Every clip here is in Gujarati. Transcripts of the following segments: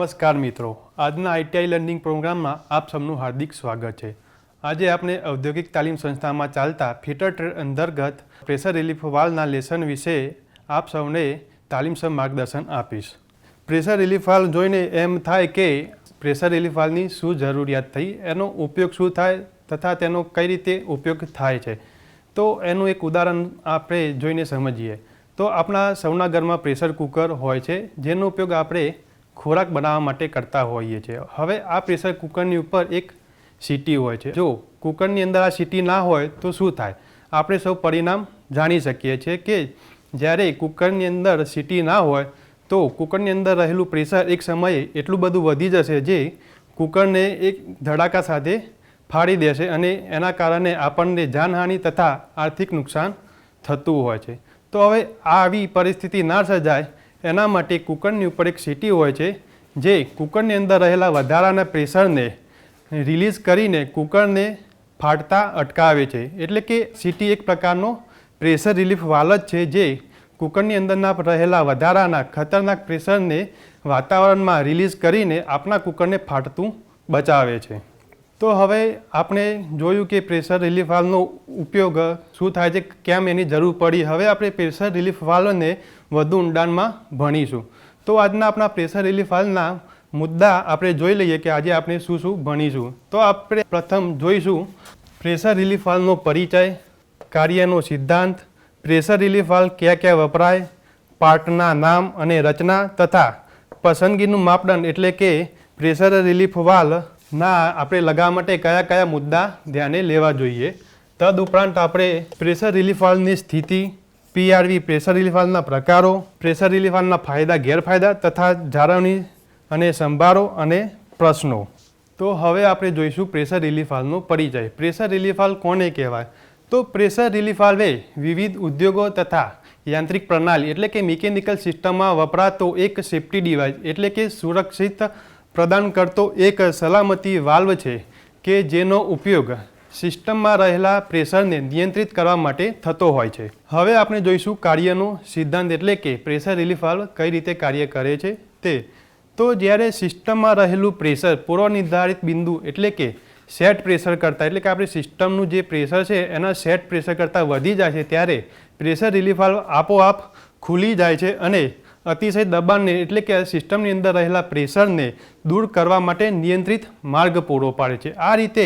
નમસ્કાર મિત્રો, આજના આઈટીઆઈ લર્નિંગ પ્રોગ્રામમાં આપ સૌનું હાર્દિક સ્વાગત છે। આજે આપણે ઔદ્યોગિક તાલીમ સંસ્થામાં ચાલતા ફિટર ટ્રેડ અંતર્ગત પ્રેશર રિલીફ વાલ્વના લેસન વિશે આપ સૌને તાલીમસર માર્ગદર્શન આપીશ। પ્રેશર રિલીફ વાલ્વ જોઈને એમ થાય કે પ્રેશર રિલીફ વાલ્વની શું જરૂરિયાત થઈ, એનો ઉપયોગ શું થાય તથા તેનો કઈ રીતે ઉપયોગ થાય છે, તો એનું એક ઉદાહરણ આપણે જોઈને સમજીએ। તો આપણા સૌના ઘરમાં પ્રેશર કુકર હોય છે, જેનો ઉપયોગ આપણે ખોરાક બનાવવા માટે કરતા હોઈએ છીએ। હવે આ પ્રેશર કુકરની ઉપર એક સીટી હોય છે। જો કુકરની અંદર આ સીટી ના હોય તો શું થાય, આપણે સૌ પરિણામ જાણી શકીએ છીએ કે જ્યારે કુકરની અંદર સીટી ના હોય તો કુકરની અંદર રહેલું પ્રેશર એક સમયે એટલું બધું વધી જશે જે કુકરને એક ધડાકા સાથે ફાડી દેશે અને એના કારણે આપણને જાનહાનિ તથા આર્થિક નુકસાન થતું હોય છે। તો હવે આવી પરિસ્થિતિ ના સર્જાય એના માટે કુકરની ઉપર એક સીટી હોય છે, જે કુકરની અંદર રહેલા વધારાના પ્રેશરને રિલીઝ કરીને કુકરને ફાટતા અટકાવે છે। એટલે કે સીટી એક પ્રકારનો પ્રેશર રિલીફ વાલ્વ જ છે, જે કુકરની અંદરના રહેલા વધારાના ખતરનાક પ્રેશરને વાતાવરણમાં રિલીઝ કરીને આપણા કુકરને ફાટતું બચાવે છે। તો હવે આપણે જોયું કે પ્રેશર રિલીફ વાલ્વનો ઉપયોગ શું થાય છે, કેમ એની જરૂર પડી। હવે આપણે પ્રેશર રિલીફ વાલ્વને વધુ ઊંડાણમાં ભણીશું। તો આજના આપણા પ્રેશર રિલીફ વાલ્વના મુદ્દા આપણે જોઈ લઈએ કે આજે આપણે શું શું ભણીશું। તો આપણે પ્રથમ જોઈશું પ્રેશર રિલીફ વાલ્વનો પરિચય, કાર્યનો સિદ્ધાંત, પ્રેશર રિલીફ વાલ્વ ક્યાં ક્યાં વપરાય, પાર્ટના નામ અને રચના તથા પસંદગીનું માપદંડ એટલે કે પ્રેશર રિલીફ વાલ્વના આપણે લગાવવા માટે કયા કયા મુદ્દા ધ્યાને લેવા જોઈએ। તદુપરાંત આપણે પ્રેશર રિલીફ વાલ્વની સ્થિતિ, પીઆરવી પ્રેશર રિલીફ વાલ્વના પ્રકારો, પ્રેશર રિલીફ વાલ્વના ફાયદા ગેરફાયદા તથા જાળવણી અને સંભાળો અને પ્રશ્નો। તો હવે આપણે જોઈશું પ્રેશર રિલીફ વાલ્વનો પરિચય। પ્રેશર રિલીફ વાલ્વ કોને કહેવાય, તો પ્રેશર રિલીફ વાલ્વ એ વિવિધ ઉદ્યોગો તથા યાંત્રિક પ્રણાલી એટલે કે મિકેનિકલ સિસ્ટમમાં વપરાતો એક સેફ્ટી ડિવાઇસ એટલે કે સુરક્ષિત પ્રદાન કરતો એક સલામતી વાલ્વ છે કે જેનો ઉપયોગ સિસ્ટમમાં રહેલા પ્રેશરને નિયંત્રિત કરવા માટે થતો હોય છે। હવે આપણે જોઈશું કાર્યનો સિદ્ધાંત એટલે કે પ્રેશર રિલીફ વાલ્વ કઈ રીતે કાર્ય કરે છે તે। તો જ્યારે સિસ્ટમમાં રહેલું પ્રેશર પૂર્વ નિર્ધારિત બિંદુ એટલે કે સેટ પ્રેશર કરતાં એટલે કે આપણી સિસ્ટમનું જે પ્રેશર છે એના સેટ પ્રેશર કરતાં વધી જાય છે, ત્યારે પ્રેશર રિલીફ વાલ્વ આપોઆપ ખુલી જાય છે અને અતિશય દબાણને એટલે કે સિસ્ટમની અંદર રહેલા પ્રેશરને દૂર કરવા માટે નિયંત્રિત માર્ગ પૂરો પાડે છે। આ રીતે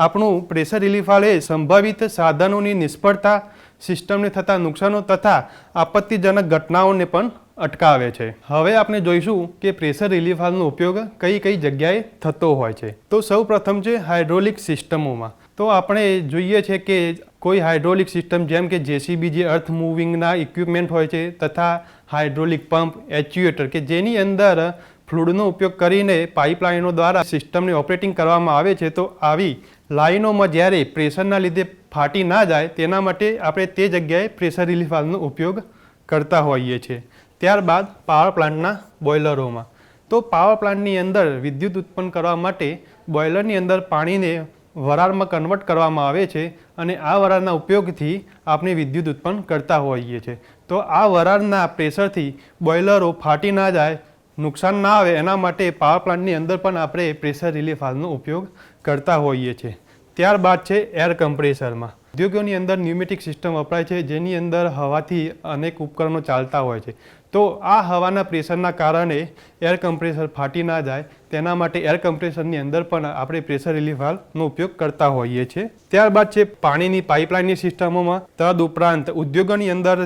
આપણું પ્રેશર રિલીફ વાલ્વ એ સંભવિત સાધનોની નિષ્ફળતા, સિસ્ટમને થતા નુકસાનો તથા આપત્તિજનક ઘટનાઓને પણ અટકાવે છે। હવે આપણે જોઈશું કે પ્રેશર રિલીફ વાલ્વનો ઉપયોગ કઈ કઈ જગ્યાએ થતો હોય છે। તો સૌ પ્રથમ છે હાઇડ્રોલિક સિસ્ટમોમાં। તો આપણે જોઈએ છે કે કોઈ હાઇડ્રોલિક સિસ્ટમ જેમ કે જેસીબી જે અર્થ મૂવિંગના ઇક્વિપમેન્ટ હોય છે તથા હાઇડ્રોલિક પંપ, એચ્યુએટર કે જેની અંદર ફ્લુઇડનો ઉપયોગ કરીને પાઇપલાઇનો દ્વારા સિસ્ટમને ઓપરેટિંગ કરવામાં આવે છે। તો આવી લાઇનોમાં જ્યારે પ્રેશરના લીધે ફાટી ના જાય તેના માટે આપણે તે જગ્યાએ પ્રેશર રિલીફ વાલ્વનો ઉપયોગ કરતા હોઈએ છીએ। ત્યારબાદ પાવર પ્લાન્ટના બોઇલરોમાં। તો પાવર પ્લાન્ટની અંદર વિદ્યુત ઉત્પન્ન કરવા માટે બોઇલરની અંદર પાણીને વરાળમાં કન્વર્ટ કરવામાં આવે છે અને આ વરાળના ઉપયોગથી આપણે વિદ્યુત ઉત્પન્ન કરતા હોઈએ છીએ। તો આ વરાળના પ્રેશરથી બોઇલરો ફાટી ના જાય, નુકસાન ના આવે એના માટે પાવર પ્લાન્ટની અંદર પણ આપણે પ્રેશર રિલીફ વાલ્વનો ઉપયોગ કરતા હોઈએ છીએ। ત્યારબાદ છે એર કમ્પ્રેસરમાં। ઉદ્યોગોની અંદર ન્યુમેટિક સિસ્ટમ વપરાય છે, જેની અંદર હવાથી અનેક ઉપકરણો ચાલતા હોય છે। તો આ હવાના પ્રેશરના કારણે એર કમ્પ્રેસર ફાટી ના જાય તેના માટે એર કમ્પ્રેસરની અંદર પણ આપણે પ્રેશર રિલીફ વાલ્વનો ઉપયોગ કરતા હોઈએ છીએ। ત્યારબાદ છે પાણીની પાઇપલાઇનની સિસ્ટમોમાં। તદુપરાંત ઉદ્યોગોની અંદર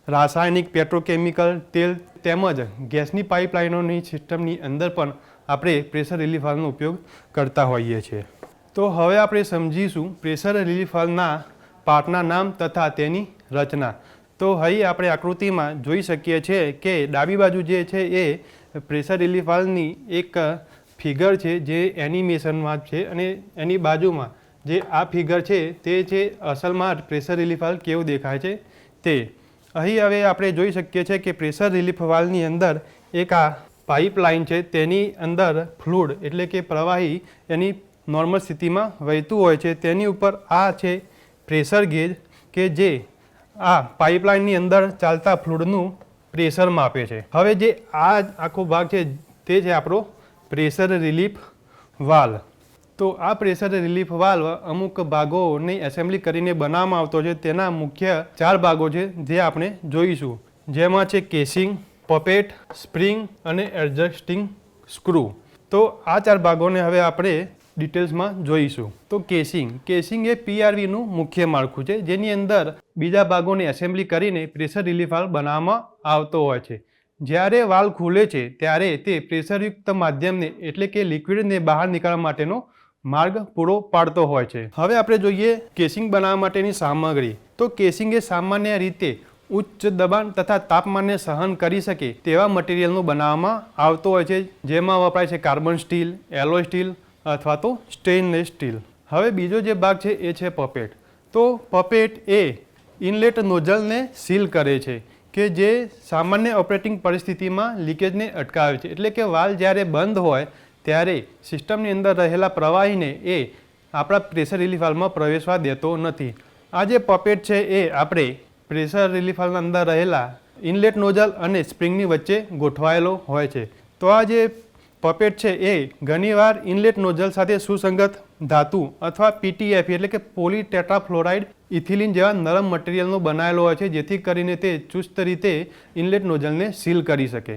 રાસાયણિક, પેટ્રોકેમિકલ, તેલ તેમજ ગેસની પાઇપલાઇનોની સિસ્ટમની અંદર પણ આપણે પ્રેશર રિલીફ વાલ્વનો ઉપયોગ કરતા હોઈએ છીએ। તો હવે આપણે સમજીશું પ્રેશર રિલીફ વાલ્વના પાર્ટના નામ તથા તેની રચના। તો અહીં આપણે આકૃતિમાં જોઈ શકીએ છીએ કે ડાબી બાજુ જે છે એ પ્રેશર રિલીફ વાલ્વની એક ફિગર છે જે એનિમેશનમાં છે અને એની બાજુમાં જે આ ફિગર છે તે છે અસલમાં પ્રેશર રિલીફ વાલ્વ કેવું દેખાય છે તે। અહીં હવે આપણે જોઈ શકીએ છીએ કે પ્રેશર રિલીફ વાલ્વની અંદર એક આ પાઇપલાઇન છે, તેની અંદર ફ્લુઇડ એટલે કે પ્રવાહી એની નોર્મલ સ્થિતિમાં વહેતું હોય છે। તેની ઉપર આ છે પ્રેશર ગેજ કે જે આ પાઇપલાઇનની અંદર ચાલતા ફ્લુઇડનું પ્રેશર માપે છે। હવે જે આ આખો ભાગ છે તે છે આપણો પ્રેશર રિલીફ વાલ્વ. તો આ પ્રેશર રિલીફ વાલ્વ અમુક ભાગોની એસેમ્બલી કરીને બનાવવામાં આવતો છે. તેના મુખ્ય 4 ભાગો છે જે આપણે જોઈશું, જેમાં છે કેસિંગ, પપેટ, સ્પ્રિંગ અને એડજસ્ટિંગ સ્ક્રૂ. તો આ 4 ભાગોને હવે આપણે ડિટેલ્સમાં જોઈશું. તો કેસિંગ એ PRVનું મુખ્ય માળખું છે, જેની અંદર બીજા ભાગોની એસેમ્બલી કરીને પ્રેશર રિલીફ વાલ્વ બનાવવામાં આવતો હોય છે. જ્યારે વાલ્વ ખુલે છે ત્યારે તે પ્રેશરયુક્ત માધ્યમને એટલે કે લિક્વિડને બહાર નીકળવા માટેનો માર્ગ પૂરો પાડતો હોય છે. હવે આપણે જોઈએ કેસિંગ બનાવવા માટેની સામગ્રી. તો કેસિંગ એ સામાન્ય રીતે ઉચ્ચ દબાણ તથા તાપમાનને સહન કરી શકે તેવા મટીરિયલનું બનાવવામાં આવતો હોય છે, જેમાં વપરાય છે કાર્બન સ્ટીલ, એલોય સ્ટીલ અથવા તો સ્ટેનલેસ સ્ટીલ. હવે બીજો જે ભાગ છે એ છે પપેટ. તો પપેટ એ ઇનલેટ નોઝલને સીલ કરે છે કે જે સામાન્ય ઓપરેટિંગ પરિસ્થિતિમાં લીકેજને અટકાવે છે. એટલે કે વાલ્વ જ્યારે બંધ હોય ત્યારે સિસ્ટમની અંદર રહેલા પ્રવાહીને એ આપણા પ્રેશર રિલીફ વાલ્વમાં પ્રવેશવા દેતો નથી. આ જે પપેટ છે એ આપણે પ્રેશર રિલીફ વાલ્વના અંદર રહેલા ઇનલેટ નોઝલ અને સ્પ્રિંગની વચ્ચે ગોઠવાયેલો હોય છે. તો આ જે પપેટ છે એ ઘણીવાર ઇનલેટ નોઝલ સાથે સુસંગત ધાતુ અથવા PTFE એટલે કે પોલીટેટ્રાફ્લોરાઇડ ઇથિલિન જેવા નરમ મટીરિયલનો બનાવેલો હોય છે, જેથી કરીને તે ચુસ્ત રીતે ઇનલેટ નોઝલને સીલ કરી શકે.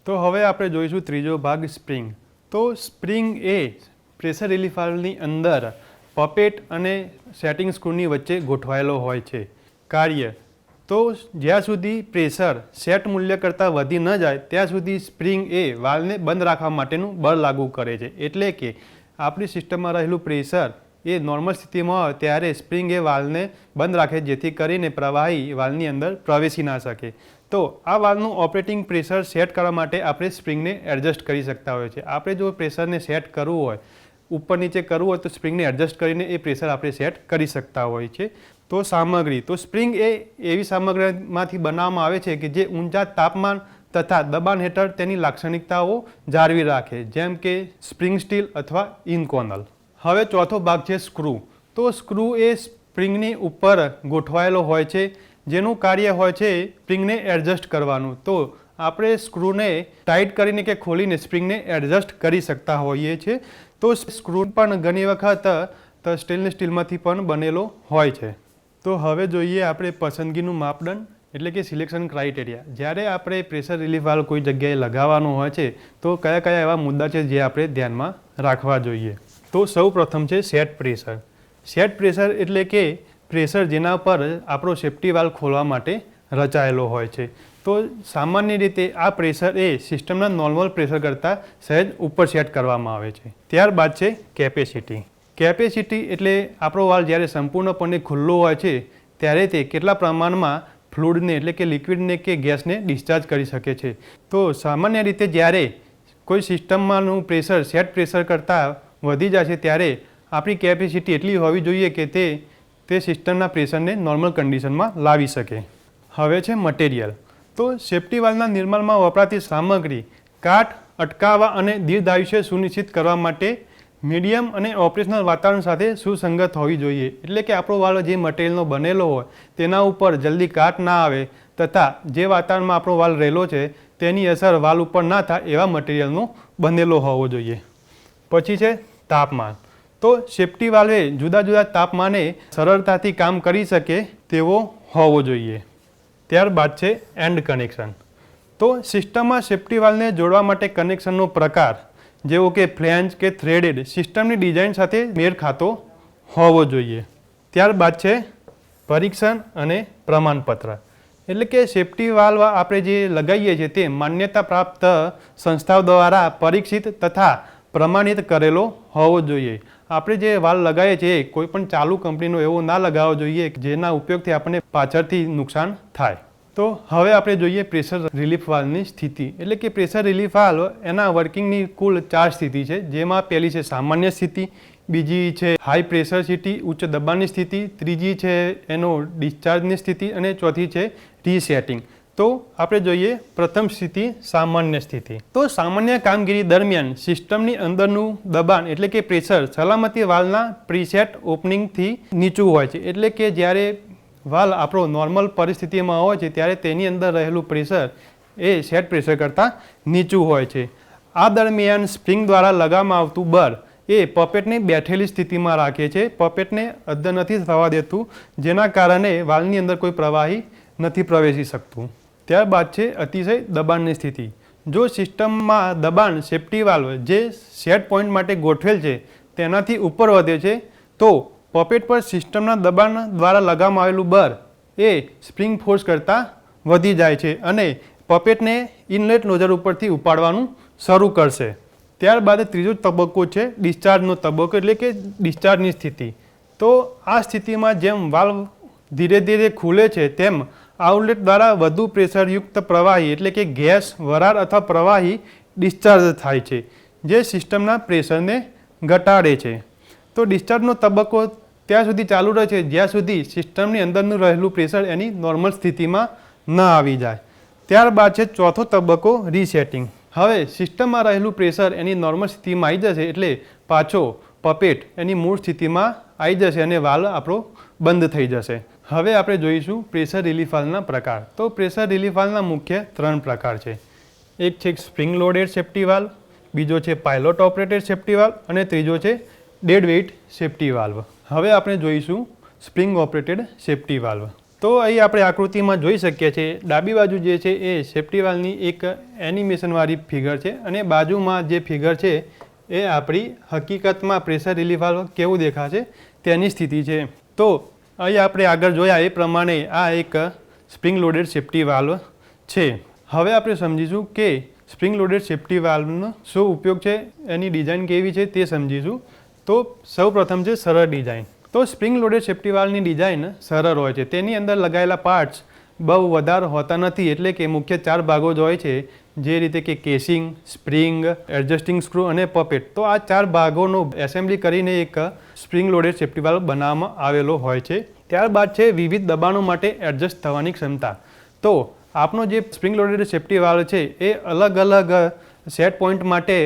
તો હવે આપણે જોઈશું ત્રીજો ભાગ, સ્પ્રિંગ. તો સ્પ્રિંગ એ પ્રેશર રિલીફ વાલ્વની અંદર પપેટ અને સેટિંગ સ્ક્રૂની વચ્ચે ગોઠવાયેલો હોય છે. કાર્ય તો જ્યાં સુધી પ્રેશર સેટ મૂલ્ય કરતાં વધી ન જાય ત્યાં સુધી સ્પ્રિંગ એ વાલ્વને બંધ રાખવા માટેનું બળ લાગુ કરે છે. એટલે કે આપણી સિસ્ટમમાં રહેલું પ્રેશર એ નોર્મલ સ્થિતિમાં હોય ત્યારે સ્પ્રિંગ એ વાલ્વને બંધ રાખે, જેથી કરીને પ્રવાહી વાલ્વની અંદર પ્રવેશી ના શકે. તો આ વાલ્વનું ઓપરેટિંગ પ્રેશર સેટ કરવા માટે આપણે સ્પ્રિંગને એડજસ્ટ કરી શકતા હોઈએ છીએ. આપણે જો પ્રેશરને સેટ કરવું હોય, ઉપર નીચે કરવું હોય, તો સ્પ્રિંગને એડજસ્ટ કરીને એ પ્રેશર આપણે સેટ કરી શકતા હોઈએ છીએ. તો સામગ્રી, તો સ્પ્રિંગ એ એવી સામગ્રીમાંથી બનાવવામાં આવે છે કે જે ઊંચા તાપમાન તથા દબાણ હેઠળ તેની લાક્ષણિકતાઓ જાળવી રાખે, જેમ કે સ્પ્રિંગ સ્ટીલ અથવા ઇન્કોનલ. હવે ચોથો ભાગ છે સ્ક્રૂ. તો સ્ક્રૂ એ સ્પ્રિંગની ઉપર ગોઠવાયેલો હોય છે, જેનું કાર્ય હોય છે સ્પ્રિંગને એડજસ્ટ કરવાનું. તો આપણે સ્ક્રૂને ટાઈટ કરીને કે ખોલીને સ્પ્રિંગને એડજસ્ટ કરી શકતા હોઈએ છીએ. તો સ્ક્રૂ પણ ઘણી વખત સ્ટેનલેસ સ્ટીલમાંથી પણ બનેલો હોય છે. તો હવે જોઈએ આપણે પસંદગીનું માપદંડ એટલે કે સિલેક્શન ક્રાઇટેરિયા. જ્યારે આપણે પ્રેશર રિલીફ વાલ્વ કોઈ જગ્યાએ લગાવવાનું હોય છે તો કયા કયા એવા મુદ્દા છે જે આપણે ધ્યાનમાં રાખવા જોઈએ. તો સૌ પ્રથમ છે સેટ પ્રેશર. સેટ પ્રેશર એટલે કે પ્રેશર જેના પર આપણો સેફ્ટી વાલ્વ ખોલવા માટે રચાયેલો હોય છે. તો સામાન્ય રીતે આ પ્રેશર એ સિસ્ટમના નોર્મલ પ્રેશર કરતાં સહેજ ઉપર સેટ કરવામાં આવે છે. ત્યારબાદ છે કેપેસિટી. કેપેસિટી એટલે આપણો વાલ્વ જ્યારે સંપૂર્ણપણે ખુલ્લો હોય છે ત્યારે તે કેટલા પ્રમાણમાં ફ્લુઇડને એટલે કે લિક્વિડને કે ગેસને ડિસ્ચાર્જ કરી શકે છે. તો સામાન્ય રીતે જ્યારે કોઈ સિસ્ટમમાંનું પ્રેશર સેટ પ્રેશર કરતાં વધી જાય છે ત્યારે આપણી કેપેસિટી એટલી હોવી જોઈએ કે તે સિસ્ટમના પ્રેશરને નોર્મલ કન્ડિશનમાં લાવી શકે. હવે છે મટીરિયલ. તો સેફ્ટી વાલ્વના નિર્માણમાં વપરાતી સામગ્રી કાટ અટકાવવા અને દીર્ઘાયુષ્ય સુનિશ્ચિત કરવા માટે મીડિયમ અને ઓપરેશનલ વાતાવરણ સાથે સુસંગત હોવી જોઈએ. એટલે કે આપણો વાલ્વ જે મટીરિયલનો બનેલો હોય તેના ઉપર જલ્દી કાટ ના આવે તથા જે વાતાવરણમાં આપણો વાલ્વ રહેલો છે તેની અસર વાલ્વ ઉપર ના થાય એવા મટીરિયલનો બનેલો હોવો જોઈએ. પછી છે તાપમાન. તો સેફ્ટી વાલ્વે જુદા જુદા તાપમાને સરળતાથી કામ કરી શકે તેવો હોવો જોઈએ. ત્યારબાદ છે એન્ડ કનેક્શન. તો સિસ્ટમમાં સેફ્ટી વાલ્વને જોડવા માટે કનેક્શનનો પ્રકાર જેવો કે ફ્લેંજ કે થ્રેડેડ સિસ્ટમની ડિઝાઇન સાથે મેળ ખાતો હોવો જોઈએ. ત્યારબાદ છે પરીક્ષણ અને પ્રમાણપત્ર. એટલે કે સેફ્ટી વાલ્વ આપણે જે લગાવીએ છીએ તે માન્યતા પ્રાપ્ત સંસ્થાઓ દ્વારા પરીક્ષિત તથા પ્રમાણિત કરેલો હોવો જોઈએ. આપણે જે વાલ્વ લગાવીએ છીએ કોઈ પણ ચાલુ કંપનીનો એવો ના લગાવવો જોઈએ જેના ઉપયોગથી આપણને પાછળથી નુકસાન થાય. તો હવે આપણે જોઈએ પ્રેશર રિલીફ વાલ્વની સ્થિતિ. એટલે કે પ્રેશર રિલીફ વાલ્વ એના વર્કિંગની કુલ 4 સ્થિતિ છે, જેમાં પહેલી છે સામાન્ય સ્થિતિ, બીજી છે હાઈ પ્રેશર સ્થિતિ ઉચ્ચ દબાણની સ્થિતિ, ત્રીજી છે એનો ડિસ્ચાર્જની સ્થિતિ અને ચોથી છે રીસેટિંગ. તો આપણે જોઈએ પ્રથમ સ્થિતિ સામાન્ય સ્થિતિ. તો સામાન્ય કામગીરી દરમિયાન સિસ્ટમની અંદરનું દબાણ એટલે કે પ્રેશર સલામતી વાલ્વના પ્રીસેટ ઓપનિંગથી નીચું હોય છે. એટલે કે જ્યારે વાલ્વ આપણો નોર્મલ પરિસ્થિતિમાં હોય છે ત્યારે તેની અંદર રહેલું પ્રેશર એ સેટ પ્રેશર કરતાં નીચું હોય છે. આ દરમિયાન સ્પ્રિંગ દ્વારા લગાવવામાં આવતું બળ એ પપેટને બેઠેલી સ્થિતિમાં રાખે છે, પપેટને અદ્ધર નથી થવા દેતું, જેના કારણે વાલ્વની અંદર કોઈ પ્રવાહી નથી પ્રવેશી શકતું. ત્યારબાદ છે અતિશય દબાણની સ્થિતિ. જો સિસ્ટમમાં દબાણ સેફ્ટી વાલ્વ જે સેટ પોઈન્ટ માટે ગોઠવેલ છે તેનાથી ઉપર વધે છે તો પપેટ પર સિસ્ટમના દબાણ દ્વારા લગાવવામાં આવેલું બળ એ સ્પ્રિંગ ફોર્સ કરતાં વધી જાય છે અને પપેટને ઇનલેટ નોઝલ ઉપરથી ઉપાડવાનું શરૂ કરશે. ત્યારબાદ ત્રીજો તબક્કો છે ડિસ્ચાર્જનો તબક્કો, એટલે કે ડિસ્ચાર્જની સ્થિતિ. તો આ સ્થિતિમાં જેમ વાલ્વ ધીરે ધીરે ખુલે છે તેમ આઉટલેટ દ્વારા વધુ પ્રેશરયુક્ત પ્રવાહી એટલે કે ગેસ, વરાળ અથવા પ્રવાહી ડિસ્ચાર્જ થાય છે, જે સિસ્ટમના પ્રેશરને ઘટાડે છે. તો ડિસ્ચાર્જનો તબક્કો ત્યાં સુધી ચાલુ રહે છે જ્યાં સુધી સિસ્ટમની અંદરનું રહેલું પ્રેશર એની નોર્મલ સ્થિતિમાં ન આવી જાય. ત્યારબાદ છે ચોથો તબક્કો રીસેટિંગ. હવે સિસ્ટમમાં રહેલું પ્રેશર એની નોર્મલ સ્થિતિમાં આવી જશે એટલે પાછો પપેટ એની મૂળ સ્થિતિમાં આવી જશે અને વાલ્વ આપણો બંધ થઈ જશે. હવે આપણે જોઈશું પ્રેશર રિલીફ વાલ્વના પ્રકાર. તો પ્રેશર રિલીફ વાલ્વના મુખ્ય 3 પ્રકાર છે. એક છે સ્પ્રિંગ લોડેડ સેફ્ટી વાલ્વ, બીજો છે પાયલોટ ઓપરેટેડ સેફ્ટી વાલ્વ અને ત્રીજો છે ડેડ વેઇટ સેફ્ટી વાલ્વ. હવે આપણે જોઈશું સ્પ્રિંગ ઓપરેટેડ સેફ્ટી વાલ્વ. તો અહીં આપણે આકૃતિમાં જોઈ શકીએ છીએ ડાબી બાજુ જે છે એ સેફ્ટી વાલ્વની એક એનિમેશનવાળી ફિગર છે અને બાજુમાં જે ફિગર છે એ આપણી હકીકતમાં પ્રેશર રિલીફ વાલ્વ કેવું દેખાશે તેની સ્થિતિ છે. તો અહીં આપણે આગળ જોયા એ પ્રમાણે આ એક સ્પ્રિંગ લોડેડ સેફ્ટી વાલ્વ છે. હવે આપણે સમજીશું કે સ્પ્રિંગ લોડેડ સેફ્ટી વાલ્વનો શું ઉપયોગ છે, એની ડિઝાઇન કેવી છે તે સમજીશું. તો સૌ પ્રથમ છે સરળ ડિઝાઇન. તો સ્પ્રિંગ લોડેડ સેફ્ટી વાલ્વની ડિઝાઇન સરળ હોય છે. તેની અંદર લગાવેલા પાર્ટ્સ બહુ વધારે હોતા નથી, એટલે કે મુખ્ય 4 ભાગો જ હોય છે, જે રીતે કે કેસિંગ, સ્પ્રિંગ, એડજસ્ટિંગ સ્ક્રૂ અને પપેટ. તો આ 4 ભાગોનો એસેમ્બલી કરીને એક સ્પ્રિંગ લોડેડ સેફ્ટી વાલ્વ બનાવવામાં આવેલો હોય છે. ત્યારબાદ છે વિવિધ દબાણો માટે એડજસ્ટ થવાની ક્ષમતા. તો આપણો જે સ્પ્રિંગ લોડેડ સેફ્ટી વાલ્વ છે એ અલગ અલગ સેટ પોઈન્ટ માટે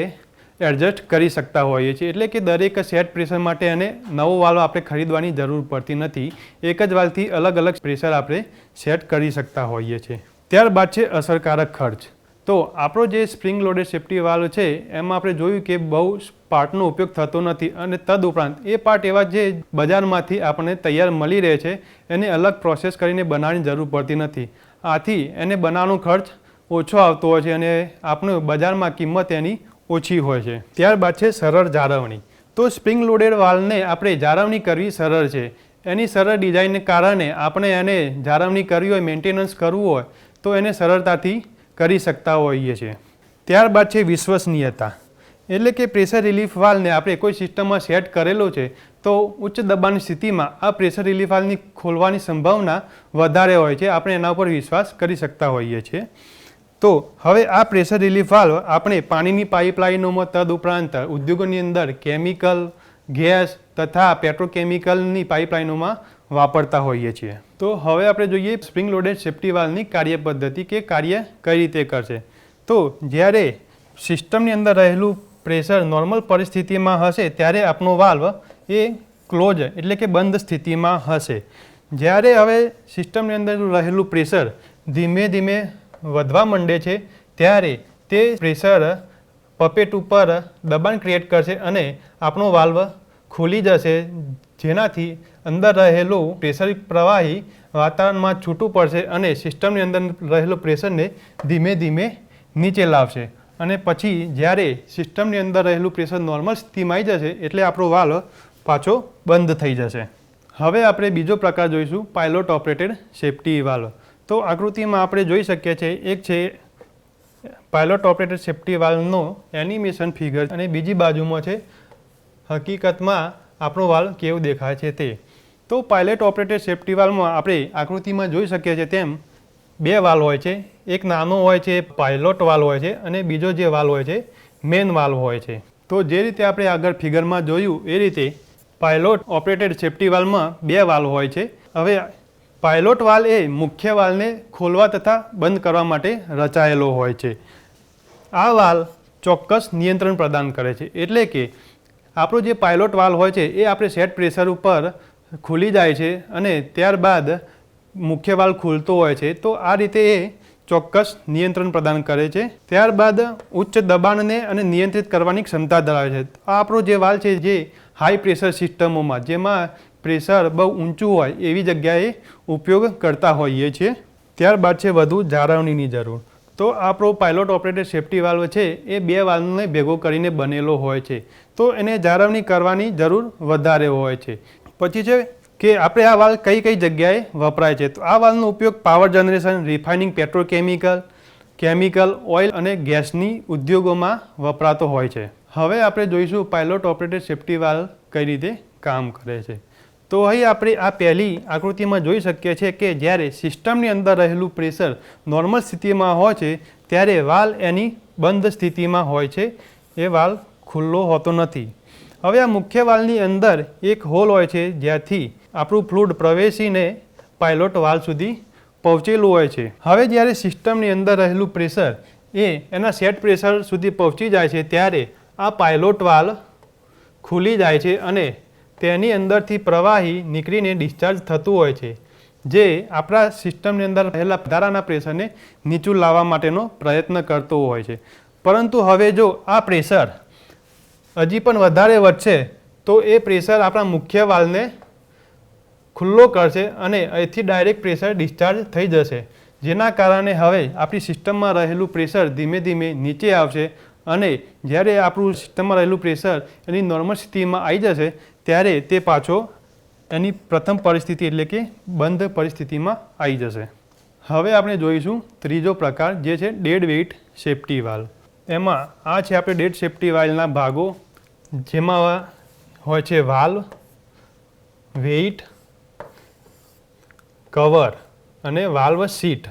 એડજસ્ટ કરી શકતા હોઈએ છીએ, એટલે કે દરેક સેટ પ્રેશર માટે અને નવો વાલ્વ આપણે ખરીદવાની જરૂર પડતી નથી. એક જ વાલ્વથી અલગ અલગ પ્રેશર આપણે સેટ કરી શકતા હોઈએ છીએ. ત્યારબાદ છે અસરકારક ખર્ચ. તો આપણો જે સ્પ્રિંગ લોડેડ સેફ્ટી વાલ્વ છે એમાં આપણે જોયું કે બહુ પાર્ટનો ઉપયોગ થતો નથી અને તદુપરાંત એ પાર્ટ એવા જે બજારમાંથી આપણને તૈયાર મળી રહે છે એને અલગ પ્રોસેસ કરીને બનાવવાની જરૂર પડતી નથી. આથી એને બનાવવાનો ખર્ચ ઓછો આવતો હોય છે અને આપણને બજારમાં કિંમત એની ઓછી હોય છે. ત્યારબાદ છે સરળ જાળવણી. તો સ્પ્રિંગ લોડેડ વાલ્વને આપણે જાળવણી કરવી સરળ છે. એની સરળ ડિઝાઇનને કારણે આપણે એને જાળવણી કરવી હોય, મેન્ટેનન્સ કરવું હોય તો એને સરળતાથી કરી શકતા હોઈએ છીએ. ત્યારબાદ છે વિશ્વસનીયતા, એટલે કે પ્રેશર રિલીફ વાલ્વને આપણે કોઈ સિસ્ટમમાં સેટ કરેલો છે તો ઉચ્ચ દબાણની સ્થિતિમાં આ પ્રેશર રિલીફ વાલ્વની ખોલવાની સંભાવના વધારે હોય છે. આપણે એના ઉપર વિશ્વાસ કરી શકતા હોઈએ છીએ. તો હવે આ પ્રેશર રિલીફ વાલ્વ આપણે પાણીની પાઇપલાઇનોમાં તદુપરાંત ઉદ્યોગોની અંદર કેમિકલ, ગેસ તથા પેટ્રોકેમિકલની પાઇપલાઇનોમાં વાપરતા હોઈએ છીએ. તો હવે આપણે જોઈએ સ્પ્રિંગ લોડેડ સેફ્ટી વાલ્વની કાર્ય પદ્ધતિ કે કાર્ય કઈ રીતે કરશે. તો જ્યારે સિસ્ટમની અંદર રહેલું પ્રેશર નોર્મલ પરિસ્થિતિમાં હશે ત્યારે આપણો વાલ્વ એ ક્લોઝ એટલે કે બંધ સ્થિતિમાં હશે. જ્યારે હવે સિસ્ટમની અંદર રહેલું પ્રેશર ધીમે ધીમે વધવા માંડે છે ત્યારે તે પ્રેશર પપેટ ઉપર દબાણ ક્રિએટ કરશે અને આપણો વાલ્વ ખુલી જશે, જેનાથી અંદર રહેલું પ્રેશરિક પ્રવાહી વાતાવરણમાં છૂટું પડશે અને સિસ્ટમની અંદર રહેલું પ્રેશરને ધીમે ધીમે નીચે લાવશે અને પછી જ્યારે સિસ્ટમની અંદર રહેલું પ્રેશર નોર્મલ સ્થિતિમાં આવી જશે એટલે આપણો વાલ્વ પાછો બંધ થઈ જશે. હવે આપણે બીજો પ્રકાર જોઈશું પાયલોટ ઓપરેટેડ સેફ્ટી વાલ્વ. તો આકૃતિમાં આપણે જોઈ શકીએ છીએ એક છે પાયલોટ ઓપરેટેડ સેફ્ટી વાલ્વનો એનિમેશન ફિગર અને બીજી બાજુમાં છે હકીકતમાં આપણો વાલ્વ કેવું દેખાય છે તે. તો પાયલોટ ઓપરેટેડ સેફ્ટી વાલ્વમાં આપણે આકૃતિમાં જોઈ શકીએ છીએ તેમ 2 વાલ્વ હોય છે. એક નાનો હોય છે પાયલોટ વાલ્વ હોય છે અને બીજો જે વાલ્વ હોય છે મેન વાલ્વ હોય છે. તો જે રીતે આપણે આગળ ફિગરમાં જોયું એ રીતે પાયલોટ ઓપરેટેડ સેફ્ટી વાલ્વમાં 2 વાલ્વ હોય છે. હવે પાયલોટ વાલ્વ એ મુખ્ય વાલ્વને ખોલવા તથા બંધ કરવા માટે રચાયેલો હોય છે. આ વાલ્વ ચોક્કસ નિયંત્રણ પ્રદાન કરે છે, એટલે કે આપણો જે પાયલોટ વાલ્વ હોય છે એ આપણે સેટ પ્રેશર ઉપર ખુલી જાય છે અને ત્યારબાદ મુખ્ય વાલ્વ ખુલતો હોય છે. તો આ રીતે એ ચોક્કસ નિયંત્રણ પ્રદાન કરે છે. ત્યારબાદ ઉચ્ચ દબાણને અને નિયંત્રિત કરવાની ક્ષમતા ધરાવે છે. આ આપણો જે વાલ્વ છે જે હાઈ પ્રેશર સિસ્ટમોમાં જેમાં પ્રેશર બહુ ઊંચું હોય એવી જગ્યાએ ઉપયોગ કરતા હોઈએ છીએ. ત્યારબાદ છે વધુ જાળવણીની જરૂર. તો આપણો પાયલોટ ઓપરેટેડ સેફ્ટી વાલ્વ છે એ બે વાલ્વને ભેગો કરીને બનેલો હોય છે, તો એને જાળવણી કરવાની જરૂર વધારે હોય છે. પછી છે કે આપણે આ વાલ્વ કઈ કઈ જગ્યાએ વપરાય છે. તો આ વાલ્વનો ઉપયોગ power generation, refining, petrochemical, chemical, oil અને ગેસની ઉદ્યોગોમાં વપરાતો હોય છે. હવે આપણે જોઈશું પાયલોટ ઓપરેટેડ સેફ્ટી વાલ્વ કઈ રીતે કામ કરે છે. તો અહીં આપણે આ પહેલી આકૃતિમાં જોઈ શકીએ છીએ કે જ્યારે સિસ્ટમની અંદર રહેલું પ્રેશર નોર્મલ સ્થિતિમાં હોય છે ત્યારે વાલ્વ એની બંધ સ્થિતિમાં હોય છે, એ વાલ્વ ખુલ્લો હોતો નથી. હવે આ મુખ્ય વાલ્વની અંદર એક હોલ હોય છે જ્યાંથી આપણું ફ્લુઇડ પ્રવેશીને પાયલોટ વાલ્વ સુધી પહોંચેલું હોય છે. હવે જ્યારે સિસ્ટમની અંદર રહેલું પ્રેશર એ એના સેટ પ્રેશર સુધી પહોંચી જાય છે ત્યારે આ પાયલોટ વાલ્વ ખુલી જાય છે અને તેની અંદરથી પ્રવાહી નીકળીને ડિસ્ચાર્જ થતું હોય છે, જે આપણા સિસ્ટમની અંદર રહેલા વધારાના પ્રેશરને નીચું લાવવા માટેનો પ્રયત્ન કરતો હોય છે. પરંતુ હવે જો આ પ્રેશર હજી પણ વધારે વધશે તો એ પ્રેશર આપણા મુખ્ય વાલ્વને ખુલ્લો કરશે અને અહીંથી ડાયરેક્ટ પ્રેશર ડિસ્ચાર્જ થઈ જશે, જેના કારણે હવે આપણી સિસ્ટમમાં રહેલું પ્રેશર ધીમે ધીમે નીચે આવશે અને જ્યારે આપણું સિસ્ટમમાં રહેલું પ્રેશર એની નોર્મલ સ્થિતિમાં આવી જશે ત્યારે તે પાછો એની પ્રથમ પરિસ્થિતિ એટલે કે બંધ પરિસ્થિતિમાં આવી જશે. હવે આપણે જોઈશું ત્રીજો પ્રકાર જે છે ડેડ વેઇટ સેફ્ટી વાલ્વ. એમાં આ છે આપણે ડેડ સેફ્ટી વાલ્વના ભાગો, જેમાં હોય છે વાલ્વ, વેઇટ, કવર અને વાલ્વ સીટ.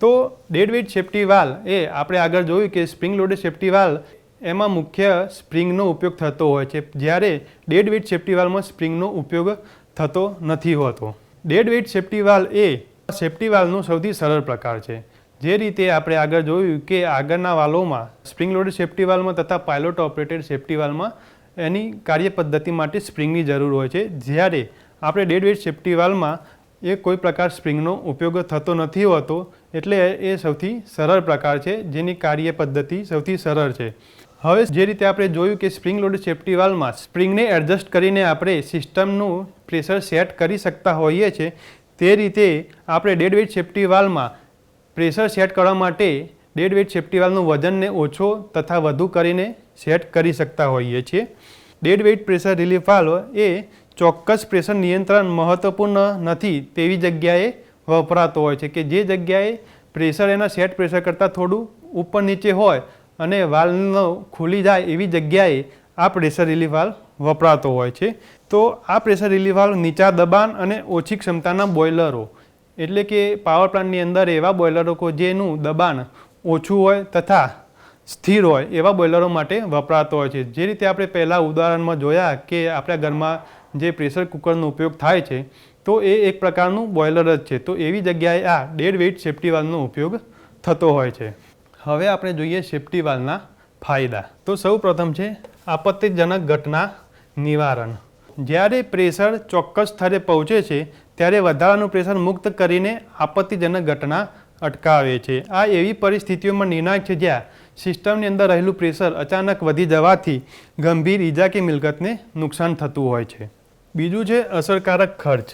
તો ડેડ વેઇટ સેફ્ટી વાલ્વ એ આપણે આગળ જોયું કે સ્પ્રિંગ લોડેડ સેફ્ટી વાલ્વ એમાં મુખ્ય સ્પ્રિંગનો ઉપયોગ થતો હોય છે, જ્યારે ડેડ વેઇટ સેફ્ટી વાલ્વમાં સ્પ્રિંગનો ઉપયોગ થતો નથી હોતો. ડેડ વેઇટ સેફ્ટી વાલ્વ એ સેફ્ટી વાલ્વનો સૌથી સરળ પ્રકાર છે. જે રીતે આપણે આગળ જોયું કે આગળના વાલ્વોમાં સ્પ્રિંગ લોડેડ સેફ્ટી વાલ્વમાં તથા પાયલોટ ઓપરેટેડ સેફ્ટી વાલ્વમાં એની કાર્ય પદ્ધતિ માટે સ્પ્રિંગની જરૂર હોય છે, જ્યારે આપણે ડેડ વેઇટ સેફ્ટી વાલ્વમાં એ કોઈ પ્રકાર સ્પ્રિંગનો ઉપયોગ થતો નથી હોતો, એટલે એ સૌથી સરળ પ્રકાર છે જેની કાર્ય પદ્ધતિ સૌથી સરળ છે. હવે જે રીતે આપણે જોયું કે સ્પ્રિંગ લોડેડ સેફ્ટી વાલ્વમાં સ્પ્રિંગને એડજસ્ટ કરીને આપણે સિસ્ટમનું પ્રેશર સેટ કરી શકતા હોઈએ છીએ, તે રીતે આપણે ડેડ વેઇટ સેફ્ટી વાલ્વમાં પ્રેશર સેટ કરવા માટે ડેડ વેઇટ સેફ્ટી વાલ્વનું વજનને ઓછો તથા વધુ કરીને સેટ કરી શકતા હોઈએ છીએ. Dead weight pressure relief valve એ ચોક્કસ પ્રેશર નિયંત્રણ મહત્વપૂર્ણ નથી તેવી જગ્યાએ વપરાતો હોય છે, કે જે જગ્યાએ પ્રેશર એના સેટ પ્રેશર કરતાં થોડું ઉપર નીચે હોય અને વાલ્વનો ખુલી જાય એવી જગ્યાએ આ પ્રેશર રિલીફ વાલ્વ વપરાતો હોય છે. તો આ પ્રેશર રિલીફ વાલ્વ નીચા દબાણ અને ઓછી ક્ષમતાના બોઇલરો એટલે કે પાવર પ્લાન્ટની અંદર એવા બોઇલરો કે જેનું દબાણ ઓછું હોય તથા સ્થિર હોય એવા બોઇલરો માટે વપરાતો હોય છે. જે રીતે આપણે પહેલાં ઉદાહરણમાં જોયા કે આપણા ઘરમાં જે પ્રેશર કુકરનો ઉપયોગ થાય છે તો એ એક પ્રકારનું બોઇલર જ છે. તો એવી જગ્યાએ આ ડેડ વેઇટ સેફ્ટી વાલ્વનો ઉપયોગ થતો હોય છે. હવે આપણે જોઈએ સેફ્ટી વાલ્વના ફાયદા. તો સૌ પ્રથમ છે આપત્તિજનક ઘટના નિવારણ. જ્યારે પ્રેશર ચોક્કસ સ્તરે પહોંચે છે ત્યારે વધારાનું પ્રેશર મુક્ત કરીને આપત્તિજનક ઘટના અટકાવે છે. આ એવી પરિસ્થિતિઓમાં નિર્ણાયક છે જ્યાં સિસ્ટમની અંદર રહેલું પ્રેશર અચાનક વધી જવાથી ગંભીર ઈજા કે મિલકતને નુકસાન થતું હોય છે. બીજું છે અસરકારક ખર્ચ.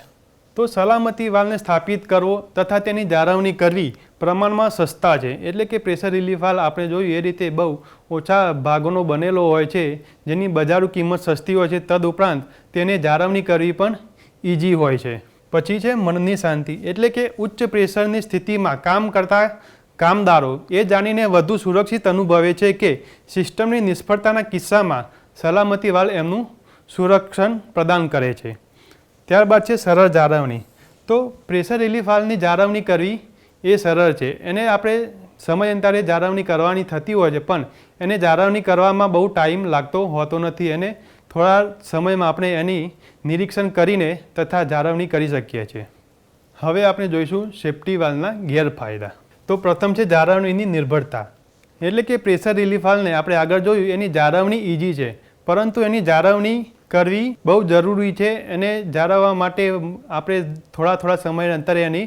તો સલામતી વાલ્વને સ્થાપિત કરવો તથા તેની જાળવણી કરવી પ્રમાણમાં સસ્તા છે. એટલે કે પ્રેશર રિલીફ વાલ્વ આપણે જોયું એ રીતે બહુ ઓછા ભાગોનો બનેલો હોય છે, જેની બજારો કિંમત સસ્તી હોય છે. તદુપરાંત તેને જાળવણી કરવી પણ ઇઝી હોય છે. પછી છે મનની શાંતિ. એટલે કે ઉચ્ચ પ્રેશરની સ્થિતિમાં કામ કરતા કામદારો એ જાણીને વધુ સુરક્ષિત અનુભવે છે કે સિસ્ટમની નિષ્ફળતાના કિસ્સામાં સલામતી વાલ્વ એમનું સુરક્ષણ પ્રદાન કરે છે. ત્યારબાદ છે સરળ જાળવણી. તો પ્રેશર રિલીફ વાલ્વની જાળવણી કરવી એ સરળ છે. એને આપણે સમયાંતરે જાળવણી કરવાની થતી હોય છે, પણ એને જાળવણી કરવામાં બહુ ટાઈમ લાગતો હોતો નથી. એને થોડા સમયમાં આપણે એની નિરીક્ષણ કરીને તથા જાળવણી કરી શકીએ છીએ. હવે આપણે જોઈશું સેફ્ટી વાલ્વના ગેરફાયદા. તો પ્રથમ છે જાળવણીની નિર્ભરતા. એટલે કે પ્રેશર રિલીફ વાલ્વને આપણે આગળ જોયું એની જાળવણી ઇઝી છે, પરંતુ એની જાળવણી કરવી બહુ જરૂરી છે. એને જાળવવા માટે આપણે થોડા સમય અંતરે એની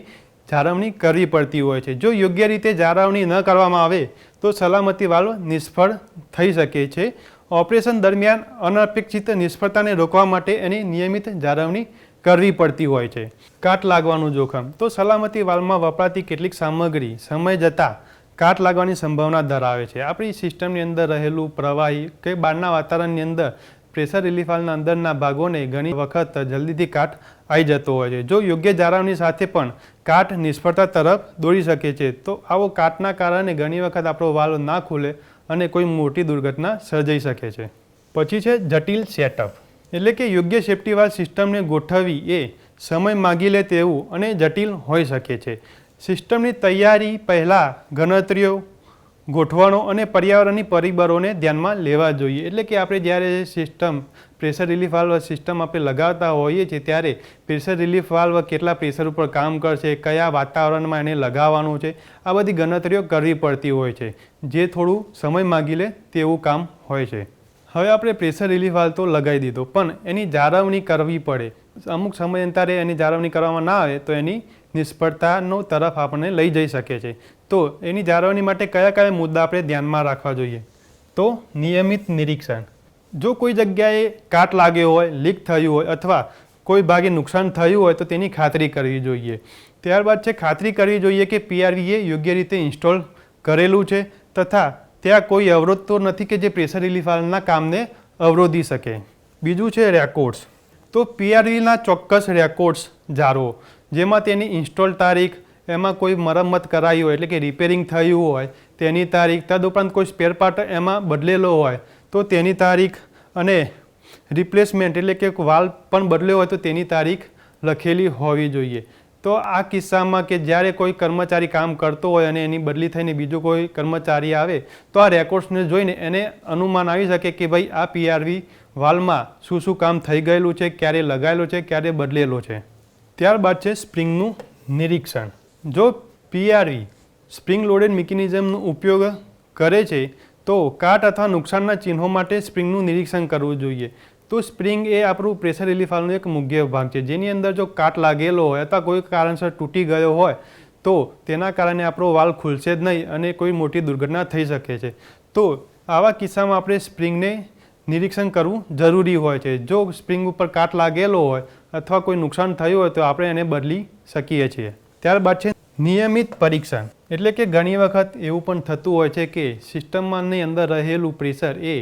જાળવણી કરવી પડતી હોય છે. જો યોગ્ય રીતે જાળવણી ન કરવામાં આવે તો સલામતી વાલ્વ નિષ્ફળ થઈ શકે છે. ઓપરેશન દરમિયાન અનપેક્ષિત નિષ્ફળતાને રોકવા માટે એની નિયમિત જાળવણી કરવી પડતી હોય છે. કાટ લાગવાનું જોખમ. તો સલામતી વાલ્વમાં વપરાતી કેટલીક સામગ્રી સમય જતાં કાટ લાગવાની સંભાવના ધરાવે છે. આપણી સિસ્ટમની અંદર રહેલું પ્રવાહી કે બહારના વાતાવરણની અંદર પ્રેશર રિલીફ વાલ્વના અંદરના ભાગોને ઘણી વખત જલ્દીથી કાટ આવી જતો હોય છે. જો યોગ્ય જાળવણી સાથે પણ કાટ નિષ્ફળતા તરફ દોડી શકે છે. તો આવો કાટના કારણે ઘણી વખત આપણો વાલ્વ ના ખુલે અને કોઈ મોટી દુર્ઘટના સર્જાઈ શકે છે. પછી છે જટિલ સેટઅપ. એટલે કે યોગ્ય સેફ્ટી વાલ્વ સિસ્ટમને ગોઠવવી એ સમય માગી લે તેવું અને જટિલ હોઈ શકે છે. સિસ્ટમની તૈયારી પહેલાં ગણતરીઓ, ગોઠવણો અને પર્યાવરણની પરિબળોને ધ્યાનમાં લેવા જોઈએ. એટલે કે આપણે જ્યારે system pressure relief valve system આપણે લગાવતા હોઈએ છીએ ત્યારે પ્રેશર રિલીફ વાલ્વ કેટલા પ્રેશર ઉપર કામ કરશે, કયા વાતાવરણમાં એને લગાવવાનું છે, આ બધી ગણતરીઓ કરવી પડતી હોય છે, જે થોડું સમય માગી લે તેવું કામ હોય છે. હવે આપણે પ્રેશર રિલીફ વાલ્વ તો લગાવી દીધો, પણ એની જાળવણી કરવી પડે. અમુક સમયાંતરે એની જાળવણી કરવામાં ના આવે તો એની નિષ્ફળતાનો તરફ આપણને લઈ જઈ શકે છે. તો એની જાળવણી માટે કયા કયા મુદ્દા આપણે ધ્યાનમાં રાખવા જોઈએ? તો નિયમિત નિરીક્ષણ. જો કોઈ જગ્યાએ કાટ લાગ્યો હોય, લીક થયું હોય અથવા કોઈ ભાગે નુકસાન થયું હોય તો તેની ખાતરી કરવી જોઈએ. ત્યારબાદ છે ખાતરી કરવી જોઈએ કે પીઆરવીએ યોગ્ય રીતે ઇન્સ્ટોલ કરેલું છે તથા ત્યાં કોઈ અવરોધ તો નથી કે જે પ્રેશર રિલીફ વાલ્વના કામને અવરોધી શકે. બીજું છે રેકોર્ડ્સ. તો પીઆરવીના ચોક્કસ રેકોર્ડ્સ જાળવો, જેમાં તેની ઇન્સ્ટોલ તારીખ, એમાં કોઈ મરમ્મત કરાવી હોય એટલે કે રિપેરિંગ થયું હોય તેની તારીખ, તદુપરાંત કોઈ સ્પેર પાર્ટ એમાં બદલેલો હોય તો તેની તારીખ અને રિપ્લેસમેન્ટ એટલે કે વાલ્વ પણ બદલ્યો હોય તો તેની તારીખ લખેલી હોવી જોઈએ. તો આ કિસ્સામાં કે જ્યારે કોઈ કર્મચારી કામ કરતો હોય અને એની બદલી થઈને બીજો કોઈ કર્મચારી આવે તો આ રેકોર્ડ્સને જોઈને એને અનુમાન આવી શકે કે ભાઈ આ પીઆરવી વાલ્વમાં શું શું કામ થઈ ગયેલું છે, ક્યારે લગાવેલું છે, ક્યારે બદલેલો છે. ત્યારબાદ છે સ્પ્રિંગનું નિરીક્ષણ. જો પીઆરવી સ્પ્રિંગ લોડેડ મિકેનિઝમનો ઉપયોગ કરે છે તો કાટ અથવા નુકસાનના ચિહ્નો માટે સ્પ્રિંગનું નિરીક્ષણ કરવું જોઈએ. તો સ્પ્રિંગ એ આપણું પ્રેશર રિલીફ વાલ્વનો એક મુખ્ય ભાગ છે, જેની અંદર જો કાટ લાગેલો હોય અથવા કોઈ કારણસર તૂટી ગયો હોય તો તેના કારણે આપણો વાલ્વ ખુલશે જ નહીં અને કોઈ મોટી દુર્ઘટના થઈ શકે છે. તો આવા કિસ્સામાં આપણે સ્પ્રિંગને નિરીક્ષણ કરવું જરૂરી હોય છે. જો સ્પ્રિંગ ઉપર કાટ લાગેલો હોય અથવા કોઈ નુકસાન થયું હોય તો આપણે એને બદલી શકીએ છીએ. ત્યારબાદ છે નિયમિત પરીક્ષણ. એટલે કે ઘણી વખત એવું પણ થતું હોય છે કે સિસ્ટમની અંદર રહેલું પ્રેશર એ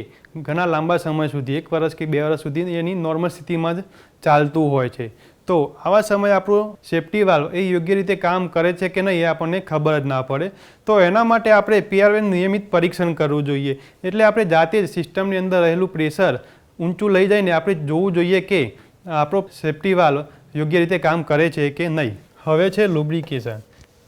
ઘણા લાંબા સમય સુધી 1 વર્ષ કે 2 વર્ષ સુધી એની નોર્મલ સ્થિતિમાં જ ચાલતું હોય છે. તો આવા સમયે આપણું સેફ્ટી વાલ્વ એ યોગ્ય રીતે કામ કરે છે કે નહીં એ આપણને ખબર જ ના પડે. તો એના માટે આપણે પીઆરવીનું નિયમિત પરીક્ષણ કરવું જોઈએ. એટલે આપણે જાતે જ સિસ્ટમની અંદર રહેલું પ્રેશર ઊંચું લઈ જઈને આપણે જોવું જોઈએ કે આપણો સેફ્ટી વાલ્વ યોગ્ય રીતે કામ કરે છે કે નહીં. હવે છે લુબ્રિકેશન.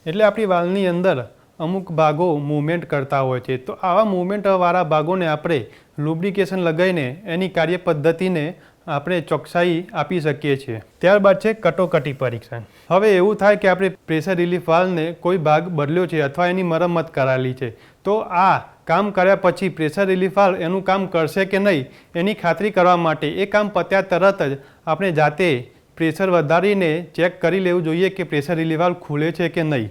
એટલે આપણી વાલ્વની અંદર અમુક ભાગો મૂવમેન્ટ કરતા હોય છે, તો આવા મૂવમેન્ટવાળા ભાગોને આપણે લુબ્રિકેશન લગાવીને એની કાર્ય પદ્ધતિને આપણે ચોકસાઈ આપી શકીએ છીએ. ત્યારબાદ છે કટોકટી પરીક્ષણ. હવે એવું થાય કે આપણે પ્રેશર રિલીફ વાલ્વને કોઈ ભાગ બદલ્યો છે અથવા એની મરમ્મત કરાયેલી છે, તો આ કામ કર્યા પછી પ્રેશર રિલીફ વાલ્વ એનું કામ કરશે કે નહીં એની ખાતરી કરવા માટે એ કામ પત્યા તરત જ આપણે જાતે પ્રેશર વધારીને ચેક કરી લેવું જોઈએ કે પ્રેશર રિલીફ વાલ્વ ખુલે છે કે નહીં.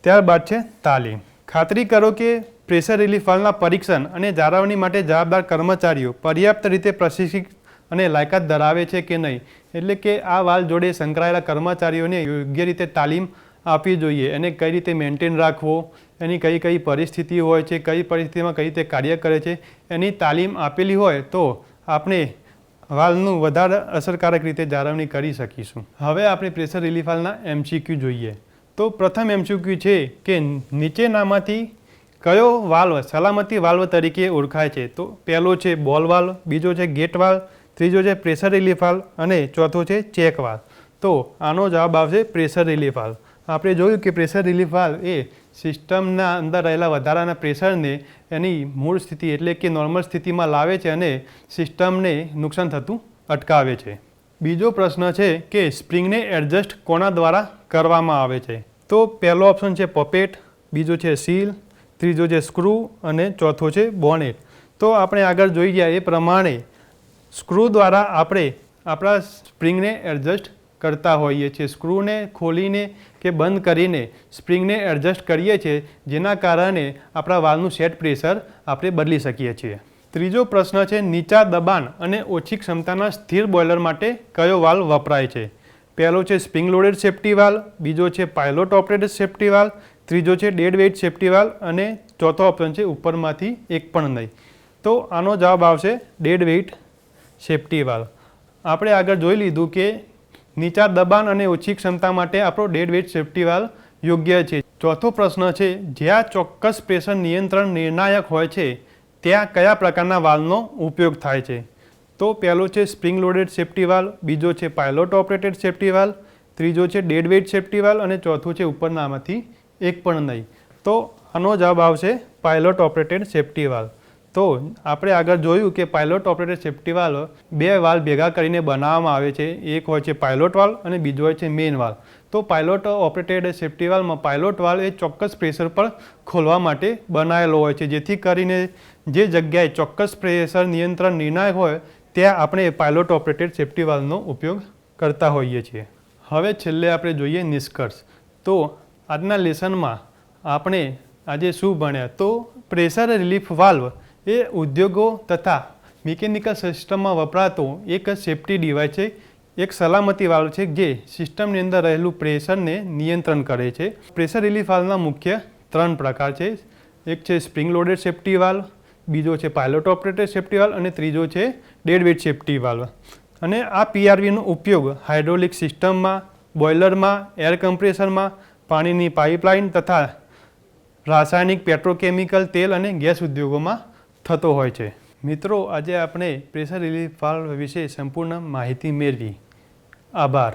ત્યારબાદ છે તાલીમ. ખાતરી કરો કે પ્રેશર રિલીફ વાલ્વના પરીક્ષણ અને જાળવણી માટે જવાબદાર કર્મચારીઓ પર્યાપ્ત રીતે પ્રશિક્ષિત અને લાયકાત ધરાવે છે કે નહીં. એટલે કે આ વાલ્વ જોડે સંકળાયેલા કર્મચારીઓને યોગ્ય રીતે તાલીમ આપવી જોઈએ. એને કઈ રીતે મેન્ટેન રાખવો, એની કઈ કઈ પરિસ્થિતિ હોય છે, કઈ પરિસ્થિતિમાં કઈ રીતે કાર્ય કરે છે, એની તાલીમ આપેલી હોય તો આપણે વાલ્વનું વધારે અસરકારક રીતે જાળવણી કરી શકીશું. હવે આપણે પ્રેશર રિલીફ વાલ્વના MCQ જોઈએ. તો પ્રથમ MCQ છે કે નીચેનામાંથી કયો વાલ્વ સલામતી વાલ્વ તરીકે ઓળખાય છે? તો પહેલો છે બોલ વાલ્વ, બીજો છે ગેટ વાલ્વ, ત્રીજો છે પ્રેશર રિલીફ વાલ્વ અને ચોથો છે ચેક વાલ્વ. તો આનો જવાબ આવશે પ્રેશર રિલીફ વાલ્વ. આપણે જોયું કે પ્રેશર રિલીફ વાલ્વ એ સિસ્ટમના અંદર રહેલા વધારાના પ્રેશરને એની મૂળ સ્થિતિ એટલે કે નોર્મલ સ્થિતિમાં લાવે છે અને સિસ્ટમને નુકસાન થતું અટકાવે છે. બીજો પ્રશ્ન છે કે સ્પ્રિંગને એડજસ્ટ કોના દ્વારા કરવામાં આવે છે? તો પહેલો ઓપ્શન છે પપેટ, બીજો છે સીલ, ત્રીજો છે સ્ક્રૂ અને ચોથો છે બોનેટ. તો આપણે આગળ જોઈ ગયા એ પ્રમાણે સ્ક્રૂ દ્વારા આપણે આપણા સ્પ્રિંગને એડજસ્ટ કરતા હોઈએ છીએ. સ્ક્રૂને ખોલીને કે બંધ કરીને સ્પ્રિંગને એડજસ્ટ કરીએ છીએ, જેના કારણે આપણા વાલ્વનું સેટ પ્રેશર આપણે બદલી શકીએ છીએ. ત્રીજો પ્રશ્ન છે, નીચા દબાણ અને ઓછી ક્ષમતાના સ્થિર બોઇલર માટે કયો વાલ્વ વપરાય છે? પહેલો છે સ્પ્રિંગ લોડેડ સેફ્ટી વાલ્વ, બીજો છે પાયલોટ ઓપરેટેડ સેફ્ટી વાલ્વ, ત્રીજો છે ડેડ વેઇટ સેફ્ટી વાલ્વ અને ચોથો ઓપ્શન છે ઉપરમાંથી એક પણ નહીં. તો આનો જવાબ આવશે ડેડ વેઇટ સેફ્ટી વાલ્વ. આપણે આગળ જોઈ લીધું કે નીચા દબાણ અને ઓછી ક્ષમતા માટે આપણો ડેડ વેઇટ સેફ્ટી વાલ્વ યોગ્ય છે. ચોથો પ્રશ્ન છે, જ્યાં ચોક્કસ પ્રેશર નિયંત્રણ નિર્ણાયક હોય છે ત્યાં કયા પ્રકારના વાલ્વનો ઉપયોગ થાય છે? તો પહેલો છે સ્પ્રિંગ લોડેડ સેફ્ટી વાલ્વ, બીજો છે પાયલોટ ઓપરેટેડ સેફ્ટી વાલ્વ, ત્રીજો છે ડેડ વેઇટ સેફ્ટી વાલ્વ અને ચોથું છે ઉપરનામાંથી એક પણ નહીં. તો આનો જવાબ આવશે પાયલોટ ઓપરેટેડ સેફ્ટી વાલ્વ. તો આપણે આગળ જોયું કે પાયલોટ ઓપરેટેડ સેફ્ટી વાલ્વ બે વાલ્વ ભેગા કરીને બનાવવામાં આવે છે. એક હોય છે પાયલોટ વાલ્વ અને બીજો હોય છે મેઇન વાલ્વ. તો પાયલોટ ઓપરેટેડ સેફ્ટી વાલ્વમાં પાયલોટ વાલ્વ એ ચોક્કસ પ્રેશર પર ખોલવા માટે બનાવેલો હોય છે, જેથી કરીને જે જગ્યાએ ચોક્કસ પ્રેશર નિયંત્રણ નિર્ણાયક હોય ત્યાં આપણે પાયલોટ ઓપરેટેડ સેફ્ટી વાલ્વનો ઉપયોગ કરતા હોઈએ છીએ. હવે છેલ્લે આપણે જોઈએ નિષ્કર્ષ. તો આજના લેસનમાં આપણે આજે શું ભણ્યા? તો પ્રેશર રિલીફ વાલ્વ એ ઉદ્યોગો તથા મિકેનિકલ સિસ્ટમમાં વપરાતો એક સેફ્ટી ડિવાઇસ છે, એક સલામતી વાલ્વ છે જે સિસ્ટમની અંદર રહેલું પ્રેશરને નિયંત્રણ કરે છે. પ્રેશર રિલીફ વાલ્વના મુખ્ય 3 પ્રકાર છે. એક છે સ્પ્રિંગ લોડેડ સેફ્ટી વાલ્વ, બીજો છે પાયલોટ ઓપરેટેડ સેફ્ટી વાલ્વ અને ત્રીજો છે ડેડ વેઇટ સેફ્ટી વાલ્વ. અને આ પીઆરવીનો ઉપયોગ હાઇડ્રોલિક સિસ્ટમમાં, બોઇલરમાં, એર કમ્પ્રેસરમાં, પાણીની પાઇપલાઇન તથા રાસાયણિક, પેટ્રોકેમિકલ, તેલ અને ગેસ ઉદ્યોગોમાં થતો હોય છે. મિત્રો, આજે આપણે પ્રેશર રિલીફ વાલ્વ વિશે સંપૂર્ણ માહિતી મેળવી. આભાર.